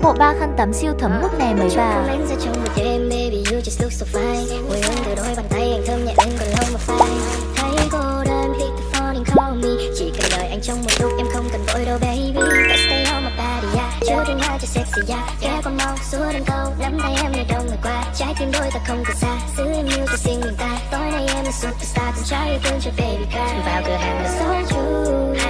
Bộ ba khăn tắm siêu thấm hút nè mấy bà. Comment ra trong một đêm, baby you just look so fine. Mùi hương từ đôi bàn tay anh thơm nhẹ lên còn lâu mà phai. Thấy cô đơn pick the phone and call me. Chỉ cần đợi anh trong một lúc em không cần vội đâu baby. Let's stay on my body yeah. Chưa đừng hai cho sexy yeah. Ghé qua mau xua đừng câu nắm tay em để đông người qua. Trái tim đôi ta không từ xa. Giữ em như tôi xin người ta. Tối nay em là superstar. Từng trái yêu thương cho baby girl. Vào cửa hàng là sold you.